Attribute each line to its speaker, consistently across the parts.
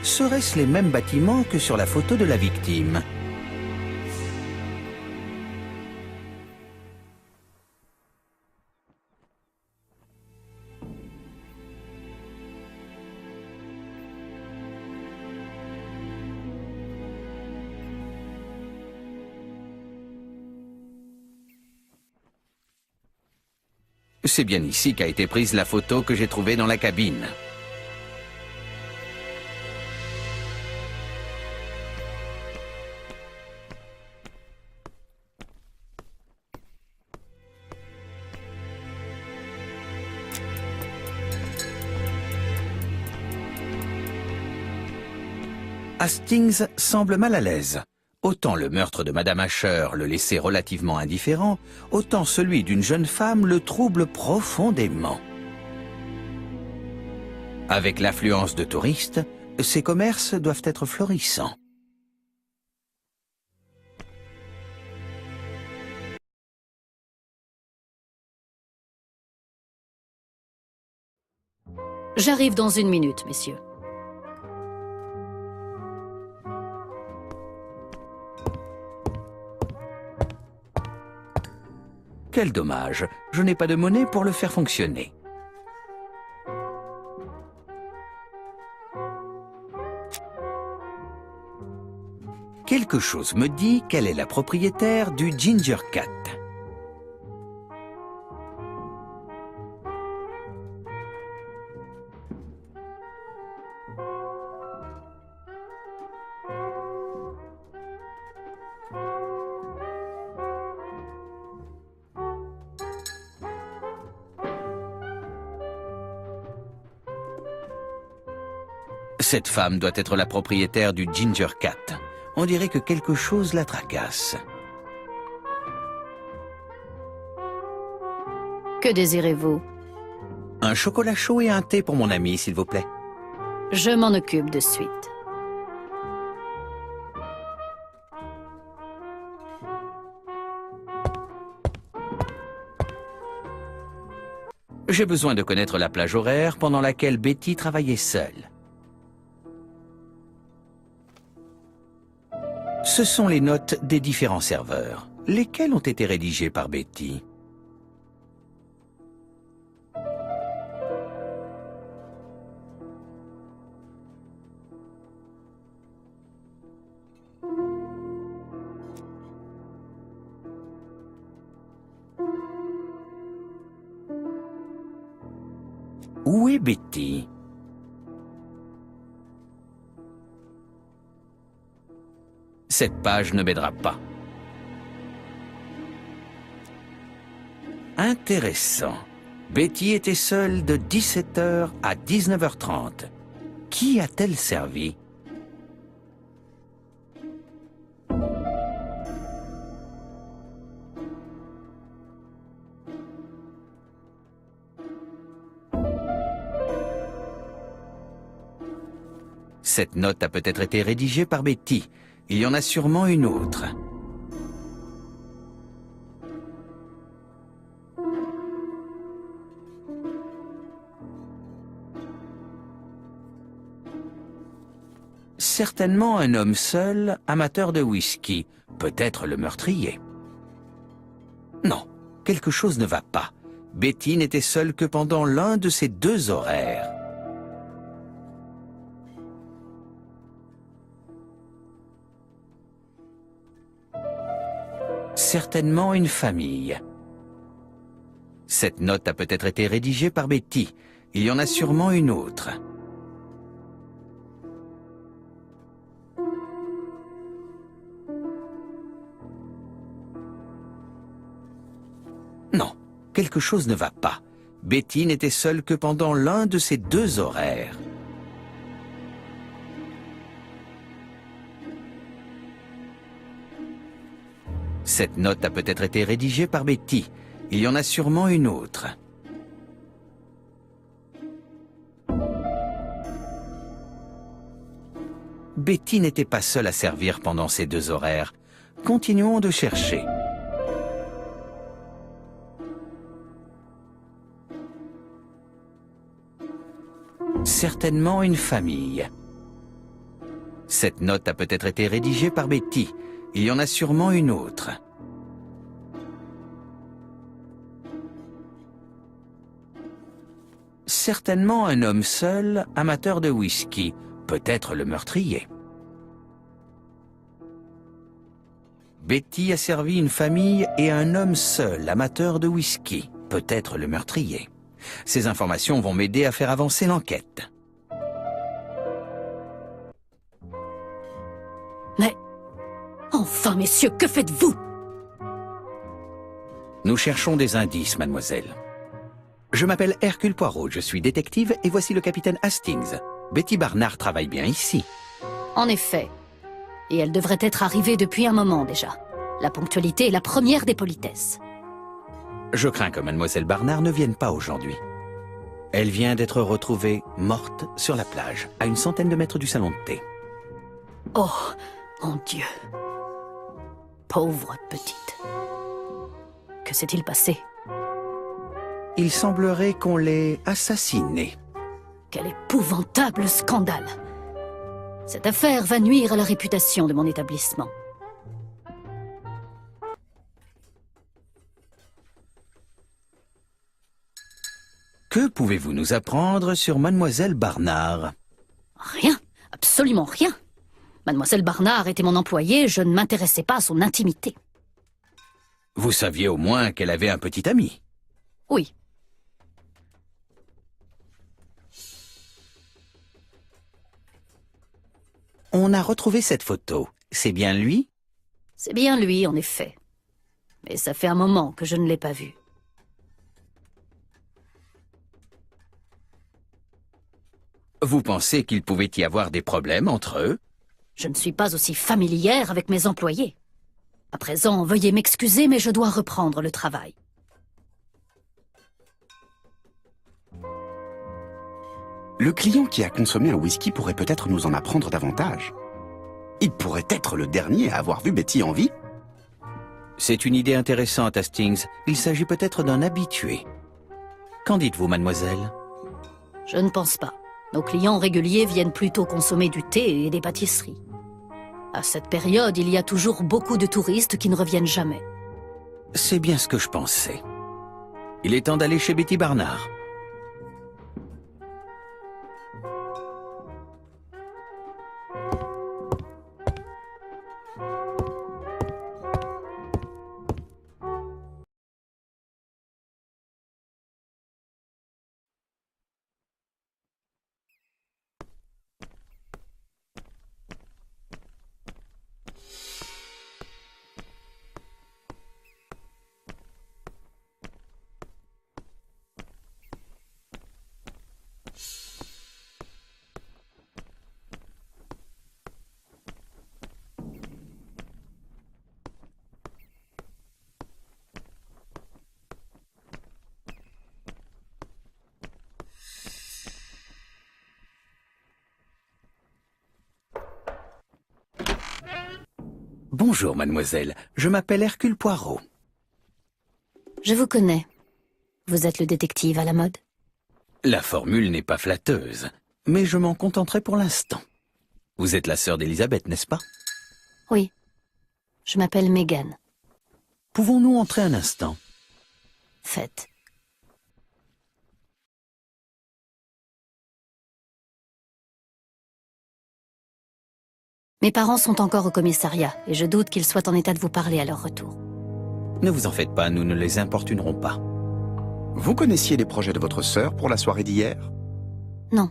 Speaker 1: Seraient-ce les mêmes bâtiments que sur la photo de la victime? C'est bien ici qu'a été prise la photo que j'ai trouvée dans la cabine. Hastings semble mal à l'aise. Autant le meurtre de Madame Asher le laissait relativement indifférent, autant celui d'une jeune femme le trouble profondément. Avec l'affluence de touristes, ces commerces doivent être florissants.
Speaker 2: J'arrive dans 1 minute, messieurs.
Speaker 1: Quel dommage, je n'ai pas de monnaie pour le faire fonctionner. Quelque chose me dit qu'elle est la propriétaire du Ginger Cat. Cette femme doit être la propriétaire du Ginger Cat. On dirait que quelque chose la tracasse.
Speaker 2: Que désirez-vous?
Speaker 1: Un chocolat chaud et un thé pour mon ami, s'il vous plaît.
Speaker 2: Je m'en occupe de suite.
Speaker 1: J'ai besoin de connaître la plage horaire pendant laquelle Betty travaillait seule. Ce sont les notes des différents serveurs. Lesquelles ont été rédigées par Betty? Où est Betty? Cette page ne m'aidera pas. Intéressant. Betty était seule de 17h à 19h30. Qui a-t-elle servi? Cette note a peut-être été rédigée par Betty. Il y en a sûrement une autre. Certainement un homme seul, amateur de whisky. Peut-être le meurtrier. Non, quelque chose ne va pas. Betty n'était seule que pendant l'un de ces 2 horaires. Certainement une famille. Cette note a peut-être été rédigée par Betty. Il y en a sûrement une autre. Non, quelque chose ne va pas. Betty n'était seule que pendant l'un de ces 2 horaires. Cette note a peut-être été rédigée par Betty. Il y en a sûrement une autre. Betty n'était pas seule à servir pendant ces 2 horaires. Continuons de chercher. Certainement une famille. Cette note a peut-être été rédigée par Betty. Il y en a sûrement une autre. Certainement un homme seul, amateur de whisky, peut-être le meurtrier. Betty a servi une famille et un homme seul, amateur de whisky, peut-être le meurtrier. Ces informations vont m'aider à faire avancer l'enquête.
Speaker 2: Mais... Enfin, messieurs, que faites-vous?
Speaker 1: Nous cherchons des indices, mademoiselle. Je m'appelle Hercule Poirot, je suis détective et voici le capitaine Hastings. Betty Barnard travaille bien ici.
Speaker 2: En effet. Et elle devrait être arrivée depuis un moment déjà. La ponctualité est la première des politesses.
Speaker 1: Je crains que mademoiselle Barnard ne vienne pas aujourd'hui. Elle vient d'être retrouvée morte sur la plage, à une centaine de mètres du salon de thé.
Speaker 2: Oh, mon Dieu. Pauvre petite. Que s'est-il passé?
Speaker 1: Il semblerait qu'on l'ait assassinée.
Speaker 2: Quel épouvantable scandale! Cette affaire va nuire à la réputation de mon établissement.
Speaker 1: Que pouvez-vous nous apprendre sur mademoiselle Barnard?
Speaker 2: Rien, absolument rien. Mademoiselle Barnard était mon employée, je ne m'intéressais pas à son intimité.
Speaker 1: Vous saviez au moins qu'elle avait un petit ami.
Speaker 2: Oui.
Speaker 1: On a retrouvé cette photo. C'est bien lui?
Speaker 2: C'est bien lui, en effet. Mais ça fait un moment que je ne l'ai pas vu.
Speaker 1: Vous pensez qu'il pouvait y avoir des problèmes entre eux?
Speaker 2: Je ne suis pas aussi familière avec mes employés. À présent, veuillez m'excuser, mais je dois reprendre le travail.
Speaker 3: Le client qui a consommé un whisky pourrait peut-être nous en apprendre davantage. Il pourrait être le dernier à avoir vu Betty en vie.
Speaker 1: C'est une idée intéressante, Hastings. Il s'agit peut-être d'un habitué. Qu'en dites-vous, mademoiselle?
Speaker 2: Je ne pense pas. Nos clients réguliers viennent plutôt consommer du thé et des pâtisseries. À cette période, il y a toujours beaucoup de touristes qui ne reviennent jamais.
Speaker 1: C'est bien ce que je pensais. Il est temps d'aller chez Betty Barnard. Bonjour, mademoiselle. Je m'appelle Hercule Poirot.
Speaker 2: Je vous connais. Vous êtes le détective à la mode?
Speaker 1: La formule n'est pas flatteuse, mais je m'en contenterai pour l'instant. Vous êtes la sœur d'Elisabeth, n'est-ce pas?
Speaker 2: Oui. Je m'appelle Megan.
Speaker 1: Pouvons-nous entrer un instant?
Speaker 2: Faites. Mes parents sont encore au commissariat et je doute qu'ils soient en état de vous parler à leur retour.
Speaker 1: Ne vous en faites pas, nous ne les importunerons pas.
Speaker 3: Vous connaissiez les projets de votre sœur pour la soirée d'hier?
Speaker 2: Non.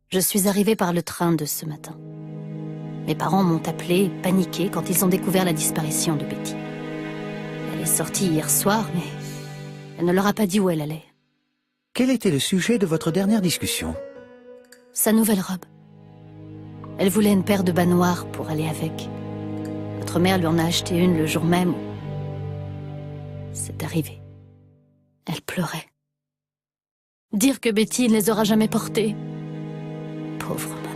Speaker 2: Je suis arrivée par le train de ce matin. Mes parents m'ont appelée, paniquée, quand ils ont découvert la disparition de Betty. Elle est sortie hier soir, mais elle ne leur a pas dit où elle allait.
Speaker 1: Quel était le sujet de votre dernière discussion?
Speaker 2: Sa nouvelle robe. Elle voulait une paire de bas noirs pour aller avec. Notre mère lui en a acheté une le jour même où c'est arrivé. Elle pleurait. Dire que Betty ne les aura jamais portés. Pauvre maman.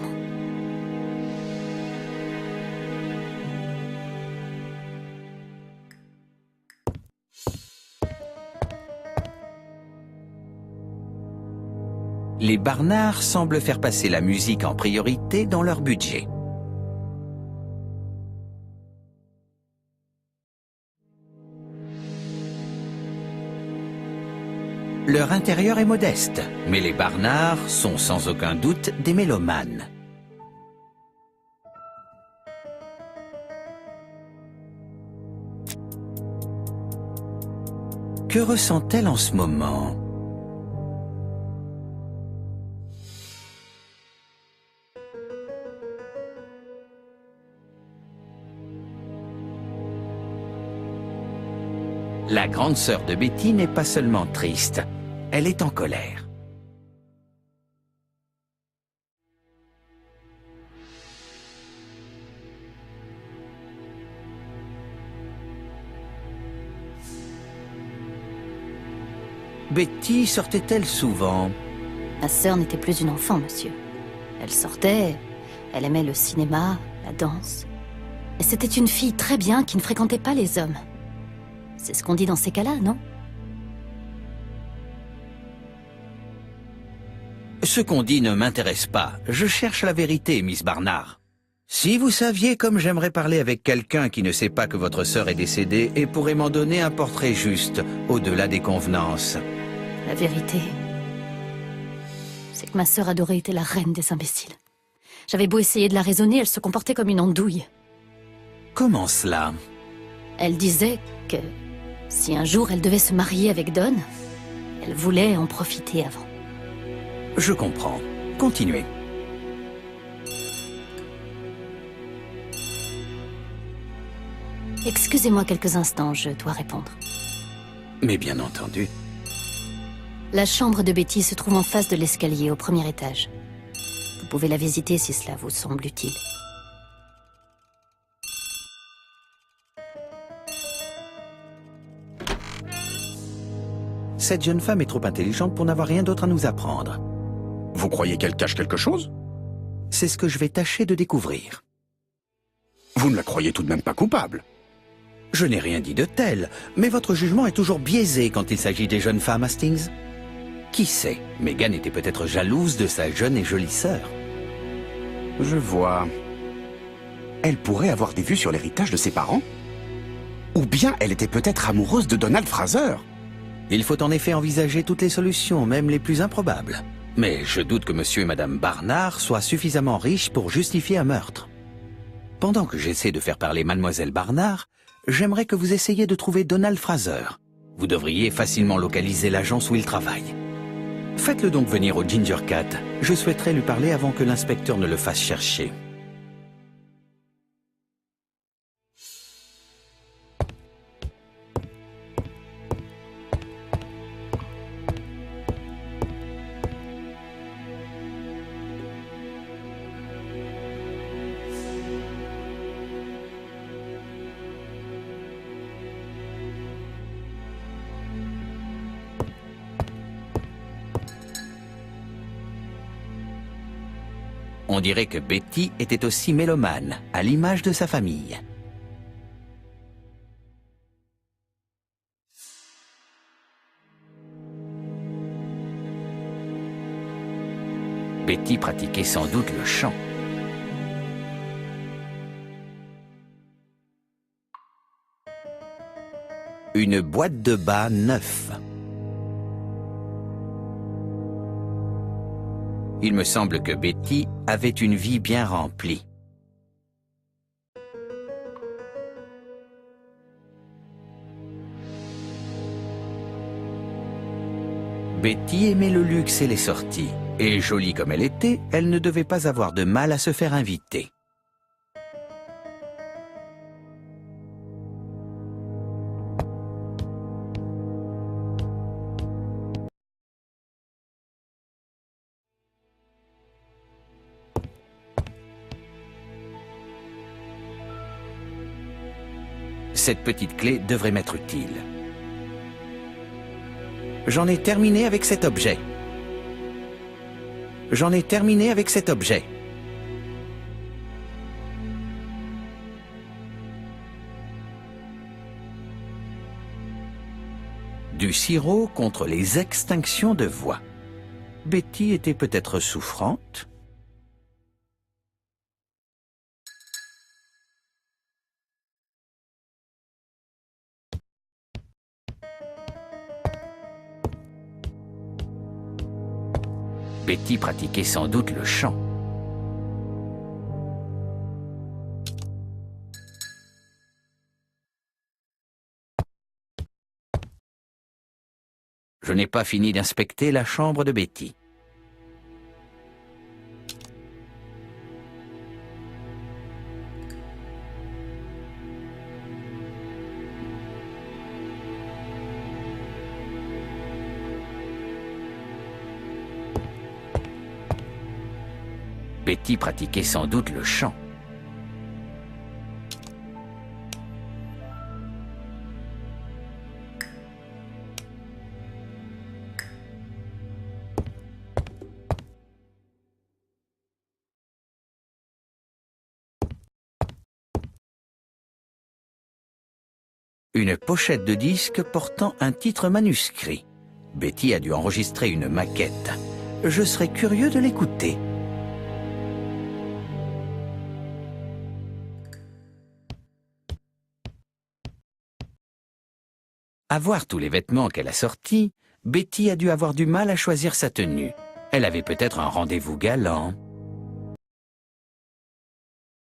Speaker 1: Les Barnard semblent faire passer la musique en priorité dans leur budget. Leur intérieur est modeste, mais les Barnard sont sans aucun doute des mélomanes. Que ressent-elle en ce moment? La grande sœur de Betty n'est pas seulement triste, elle est en colère. Betty sortait-elle souvent?
Speaker 2: Ma sœur n'était plus une enfant, monsieur. Elle sortait, elle aimait le cinéma, la danse. Et c'était une fille très bien qui ne fréquentait pas les hommes. C'est ce qu'on dit dans ces cas-là, non?
Speaker 1: Ce qu'on dit ne m'intéresse pas. Je cherche la vérité, Miss Barnard. Si vous saviez comme j'aimerais parler avec quelqu'un qui ne sait pas que votre sœur est décédée et pourrait m'en donner un portrait juste, au-delà des convenances.
Speaker 2: La vérité, c'est que ma sœur adorée était la reine des imbéciles. J'avais beau essayer de la raisonner, elle se comportait comme une andouille.
Speaker 1: Comment cela?
Speaker 2: Elle disait que si un jour elle devait se marier avec Don, elle voulait en profiter avant.
Speaker 1: Je comprends. Continuez.
Speaker 2: Excusez-moi quelques instants, je dois répondre.
Speaker 1: Mais bien entendu.
Speaker 2: La chambre de Betty se trouve en face de l'escalier, au premier étage. Vous pouvez la visiter si cela vous semble utile.
Speaker 1: Cette jeune femme est trop intelligente pour n'avoir rien d'autre à nous apprendre.
Speaker 3: Vous croyez qu'elle cache quelque chose?
Speaker 1: C'est ce que je vais tâcher de découvrir.
Speaker 3: Vous ne la croyez tout de même pas coupable?
Speaker 1: Je n'ai rien dit de tel, mais votre jugement est toujours biaisé quand il s'agit des jeunes femmes, Hastings. Qui sait, Meghan était peut-être jalouse de sa jeune et jolie sœur.
Speaker 3: Je vois. Elle pourrait avoir des vues sur l'héritage de ses parents? Ou bien elle était peut-être amoureuse de Donald Fraser?
Speaker 1: Il faut en effet envisager toutes les solutions, même les plus improbables. Mais je doute que monsieur et madame Barnard soient suffisamment riches pour justifier un meurtre. Pendant que j'essaie de faire parler mademoiselle Barnard, j'aimerais que vous essayiez de trouver Donald Fraser. Vous devriez facilement localiser l'agence où il travaille. Faites-le donc venir au Ginger Cat. Je souhaiterais lui parler avant que l'inspecteur ne le fasse chercher. On dirait que Betty était aussi mélomane, à l'image de sa famille. Betty pratiquait sans doute le chant. Une boîte de bas neuf. Il me semble que Betty avait une vie bien remplie. Betty aimait le luxe et les sorties, et jolie comme elle était, elle ne devait pas avoir de mal à se faire inviter. Cette petite clé devrait m'être utile. J'en ai terminé avec cet objet. J'en ai terminé avec cet objet. Du sirop contre les extinctions de voix. Betty était peut-être souffrante. Betty pratiquait sans doute le chant. Je n'ai pas fini d'inspecter la chambre de Betty. Betty pratiquait sans doute le chant. Une pochette de disque portant un titre manuscrit. Betty a dû enregistrer une maquette. Je serais curieux de l'écouter. À voir tous les vêtements qu'elle a sortis, Betty a dû avoir du mal à choisir sa tenue. Elle avait peut-être un rendez-vous galant.